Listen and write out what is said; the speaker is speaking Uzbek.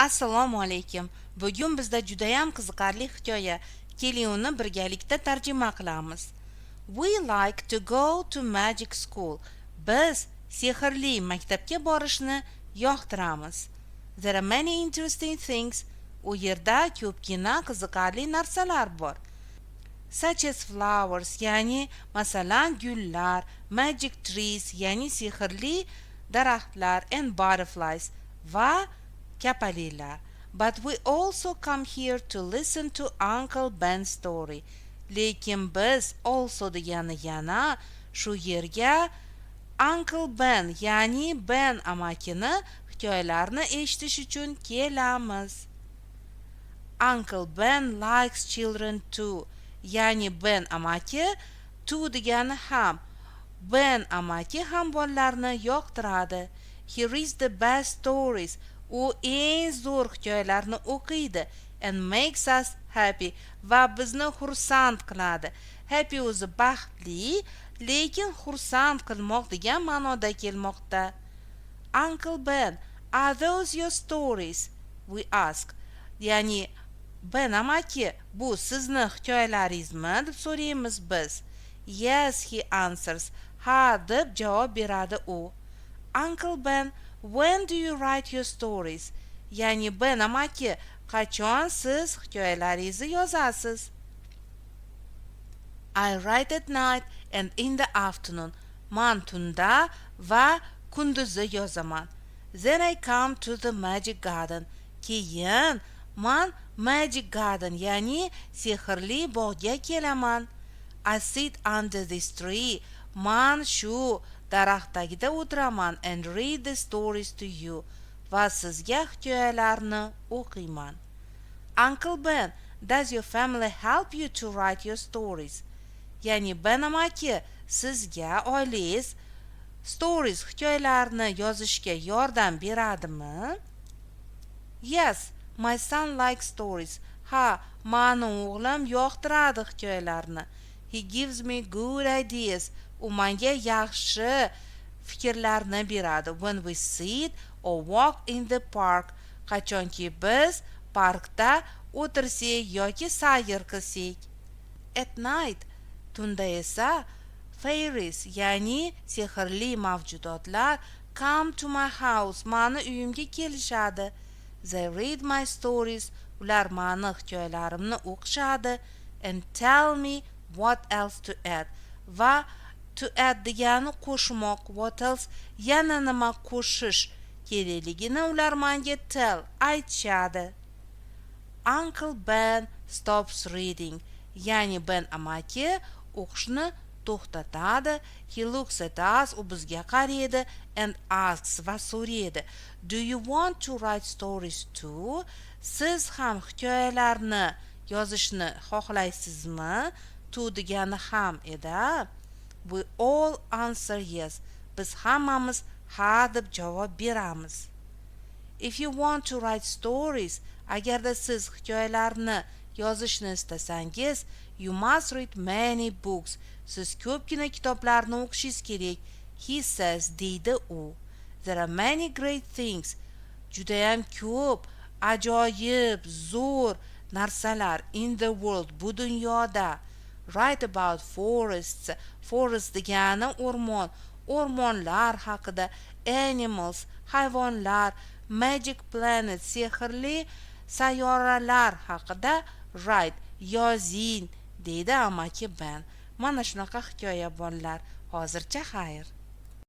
Assalomu alaykum. Bugun bizda judayam qiziqarli hikoya. Keling uni birgalikda tarjima qilamiz. We like to go to magic school. Biz sehrli maktabga borishni yoqtiramiz. There are many interesting things. U yerda ko'pgina qiziqarli narsalar bor. Such as flowers, ya'ni masalan gullar, magic trees, ya'ni sehrli daraxtlar, and butterflies va kapalilar. But we also come here to listen to Uncle Ben's story. Lekin biz also degani yana shu yerga Uncle Ben, ya'ni Ben amakini hikoyalarini eshitish uchun kelamiz. Uncle Ben likes children too. Ya'ni Ben amaki too degani ham. Ben amaki ham bolalarni yoqtiradi. He reads the best stories. U eng zo'r hikoyalarni o'qiydi and makes us happy va bizni xursand qiladi. Happy o'zi baxtli, lekin xursand qilmoq degan ma'noda kelmoqda. Uncle Ben, are those your stories? We ask. Ya'ni Ben amaki, bu sizni hikoyalaringizmi deb so'raymiz biz. Yes, he answers. Ha deb javob beradi u. Uncle Ben, when do you write your stories? Ya'ni Ben amaki, qachon siz hikoyalaringizni yozasiz? I write at night and in the afternoon. Man tunda va kunduzi yozaman. Then I come to the magic garden. Keyin man magic garden, ya'ni sehrli bog'ga kelaman. I sit under this tree. Man shu daraxt tagida o'tiraman and read the stories to you. Va sizga hikoyalarni o'qiyman. Uncle Ben, does your family help you to write your stories? Ya'ni Ben amaki, sizga oilangiz stories hikoyalarni yozishga yordam beradimi? Yes, my son likes stories. Ha, mani o'g'lim yoqtiradi hikoyalarni. He gives me good ideas. U menga yaxshi fikrlarni beradi. When we sit or walk in the park, qachonki biz parkda o'tirsak yoki sayr qilsak. At night, tunda esa fairies, ya'ni sehrli mavjudotlar come to my house, mani uyimga kelishadi. They read my stories, ular mani hikoyalarimni o'qishadi and tell me what else to add. Va to add degani qo'shmoq, what else, yana nima qo'shish kerakligini ular menga tell, aytishadi. Uncle Ben stops reading, ya'ni Ben amaki o'qishni to'xtatadi. He looks at us, u bizga qaraydi and asks va so'raydi. Do you want to write stories too? Siz ham hikoyalarni yozishni xohlaysizmi? To degani ham edi. We all answer yes. Biz hammamiz ha deb javob beramiz. If you want to write stories, agarda siz hikoyalarni yozishni istasangiz, you must read many books. Siz ko'pgina kitoblarni o'qishingiz kerak. He says, deydi u. There are many great things. Judayam ko'p, ajoyib, zo'r narsalar in the world, bu dunyoda. Write about forests. Forest degani o'rmon. O'rmonlar haqida. Animals, hayvonlar. Magic planets, sehrli sayyoralar haqida. Write, yozing, deydi amaki Ben. Mana shunaqa hikoya bolalar. Hozircha xayr.